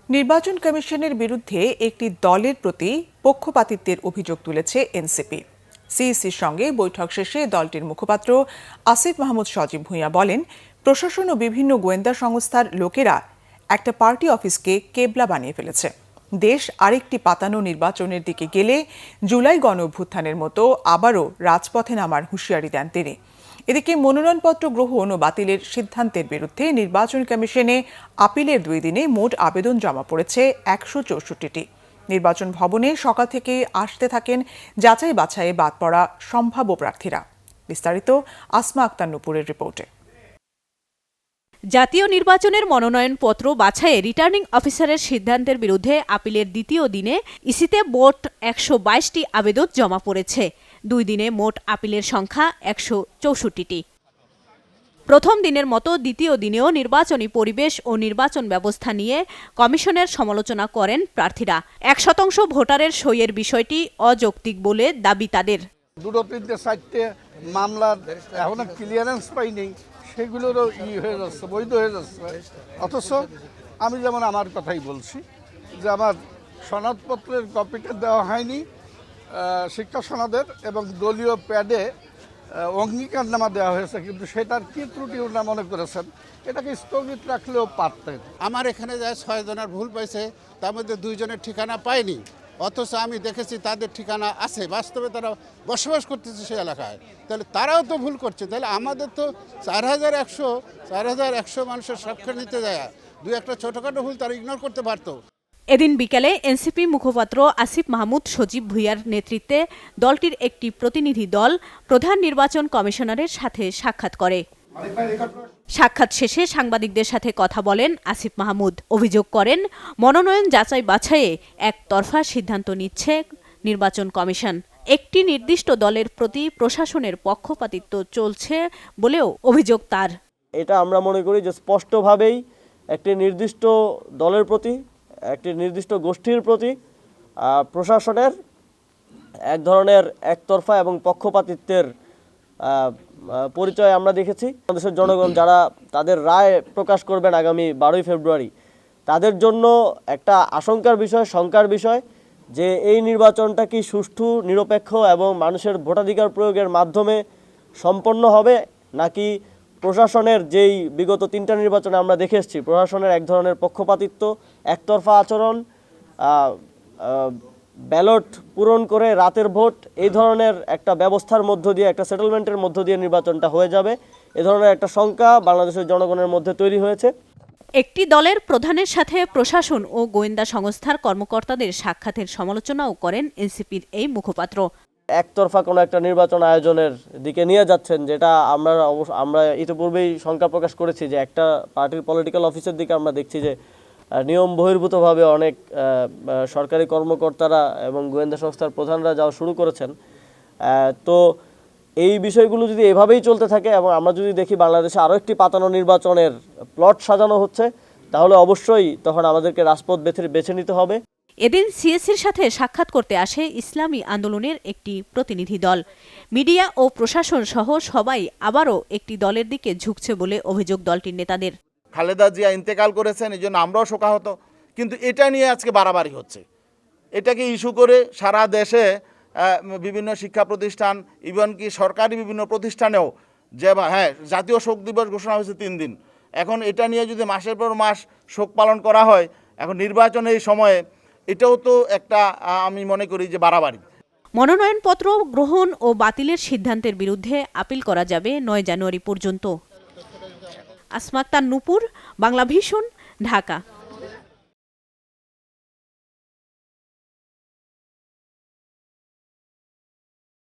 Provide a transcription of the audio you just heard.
নির্বাচন কমিশনের বিরুদ্ধে একটি দলের প্রতি পক্ষপাতিত্বের অভিযোগ তুলেছে এনসিপি। সিইসির সঙ্গে বৈঠক শেষে দলটির মুখপাত্র আসিফ মাহমুদ সজীব ভুঁইয়া বলেন, প্রশাসন ও বিভিন্ন গোয়েন্দা সংস্থার লোকেরা একটা পার্টি অফিসকে কেবলা বানিয়ে ফেলেছে। দেশ আরেকটি পাতানো নির্বাচনের দিকে গেলে জুলাই গণঅভ্যুত্থানের মতো আবারও রাজপথে নামার হুঁশিয়ারি দেন তিনি। এদিকে মনোনয়নপত্র গ্রহণ ও বাতিলের সিদ্ধান্তের বিরুদ্ধে নির্বাচন কমিশনে আপিলের 2 দিনে মোট আবেদন জমা পড়েছে 164টি। নির্বাচন ভবনে সকাল থেকে আসতে থাকেন যাচাই বাছাইয়ে বাদ পড়া সম্ভাব্য প্রার্থীরা। বিস্তারিত আসমা আক্তার নুপুরের রিপোর্টে। জাতীয় নির্বাচনের মনোনয়নপত্র বাছাইয়ে রিটার্নিং অফিসারের সিদ্ধান্তের বিরুদ্ধে আপিলের দ্বিতীয় দিনে ইসিতে মোট 122টি আবেদন জমা পড়েছে। 2 দিনে মোট আপিলের সংখ্যা 164টি। প্রথম দিনের মতো দ্বিতীয় দিনেও নির্বাচনী পরিবেশ ও নির্বাচন ব্যবস্থা নিয়ে কমিশনের সমালোচনা করেন প্রার্থীরা। 1% ভোটারের সইয়ের বিষয়টি অযৌক্তিক বলে দাবি তাদের। 2-3-4টে মামলার এখনো ক্লিয়ারেন্স পাইনি, সেগুলোরও হয়ে যাচ্ছে, বৈধ হয়ে যাচ্ছে। অথচ আমি যেমন আমার কথাই বলছি যে আমার সনদপত্রের কপিটা দেওয়া হয়নি, শিক্ষা সনদের, এবং দলীয় প্যাডে অঙ্গীকারনামা দেওয়া হয়েছে, কিন্তু সেটার কি ত্রুটি ওনারা মনে করেছেন এটাকে স্থগিত রাখলেও পারতেন। আমার এখানে যায় 6 জনের ভুল পাইছে, তার মধ্যে 2 জনের ঠিকানা পায়নি, অথচ আমি দেখেছি তাদের ঠিকানা আছে, বাস্তবে তারা বসবাস করতেছে সেই এলাকায়। তাহলে তারাও তো ভুল করছে। তাহলে আমাদের তো 4100 মানুষের স্বাক্ষর নিতে যায়, 2-একটা ছোটোখাটো ভুল তারা ইগনোর করতে পারতো। এদিন বিকেলে এনসিপি মুখপাত্র আসিফ মাহমুদ সজীব ভুঁইয়ার নেতৃত্বে দলটির একটি প্রতিনিধি দল প্রধান নির্বাচন কমিশনারের সাথে সাক্ষাৎ করে। সাক্ষাৎ শেষে সাংবাদিকদের সাথে কথা বলেন আসিফ মাহমুদ। অভিযোগ করেন, মনোনয়ন যাচাই বাছাইয়ে একতরফা সিদ্ধান্ত নিচ্ছে নির্বাচন কমিশন। একটি নির্দিষ্ট দলের প্রতি প্রশাসনের পক্ষপাতিত্ব চলছে বলেও অভিযোগ তার। এটা আমরা মনে করি যে স্পষ্টভাবেই একটি নির্দিষ্ট দলের প্রতি, একটি নির্দিষ্ট গোষ্ঠীর প্রতি প্রশাসনের এক ধরনের একতরফা এবং পক্ষপাতিত্বের পরিচয় আমরা দেখেছি। বাংলাদেশের জনগণ যারা তাদের রায় প্রকাশ করবেন আগামী 12ই ফেব্রুয়ারি, তাদের জন্য একটা আশঙ্কার বিষয়, শঙ্কার বিষয় যে এই নির্বাচনটা কি সুষ্ঠু, নিরপেক্ষ এবং মানুষের ভোটাধিকার প্রয়োগের মাধ্যমে সম্পন্ন হবে, নাকি প্রশাসনের যেই বিগত 3টা নির্বাচনে আমরা দেখে এসেছি প্রশাসনের এক ধরনের পক্ষপাতিত্ব, একতরফা আচরণ, ব্যালট পূরণ করে রাতের ভোট, এই ধরনের একটা ব্যবস্থার মধ্য দিয়ে, একটা সেটেলমেন্টের মধ্য দিয়ে নির্বাচনটা হয়ে যাবে, এ ধরনের একটা শঙ্কা বাংলাদেশের জনগণের মধ্যে তৈরি হয়েছে। একটি দলের প্রধানের সাথে প্রশাসন ও গোয়েন্দা সংস্থার কর্মকর্তাদের সাক্ষাতের সমালোচনাও করেন এনসিপির এই মুখপাত্র। একতরফা কোনো একটা নির্বাচন আয়োজনের দিকে নিয়ে যাচ্ছেন, যেটা আমরা ইতিপূর্বেই শঙ্কা প্রকাশ করেছি যে একটা পার্টির পলিটিক্যাল অফিসের দিকে আমরা দেখছি যে নিয়ম বহির্ভূতভাবে অনেক সরকারি কর্মকর্তারা এবং গোয়েন্দা সংস্থার প্রধানরা যাওয়া শুরু করেছেন। তো এই বিষয়গুলো যদি এভাবেই চলতে থাকে এবং আমরা যদি দেখি বাংলাদেশে আরও একটি পাতানো নির্বাচনের প্লট সাজানো হচ্ছে, তাহলে অবশ্যই তখন আমাদেরকে রাজপথ বেছে নিতে হবে। এদিন সিএসির সাথে সাক্ষাৎ করতে আসে ইসলামী আন্দোলনের একটি প্রতিনিধি দল। মিডিয়া ও প্রশাসন সহ সবাই আবারও একটি দলের দিকে ঝুঁকছে বলে অভিযোগ দলটির নেতাদের। খালেদা জিয়া ইন্তেকাল করেছেন, এই জন্য আমরাও শোকাহত, কিন্তু এটা নিয়ে আজকে বাড়াবাড়ি হচ্ছে। এটাকে ইস্যু করে সারা দেশে বিভিন্ন শিক্ষা প্রতিষ্ঠান, ইভেন কি সরকারি বিভিন্ন প্রতিষ্ঠানেও যে হ্যাঁ জাতীয় শোক দিবস ঘোষণা হয়েছে 3 দিন, এখন এটা নিয়ে যদি মাসের পর মাস শোক পালন করা হয়, এখন নির্বাচনের এই সময়ে এটাও তো একটা আমি মনে করি যে বাড়াবাড়ি। মনোনয়নপত্র গ্রহণ ও বাতিলের সিদ্ধান্তের বিরুদ্ধে আপিল করা যাবে 9 জানুয়ারি পর্যন্ত। আসমা আক্তার নুপুর, বাংলাভিশন, ঢাকা।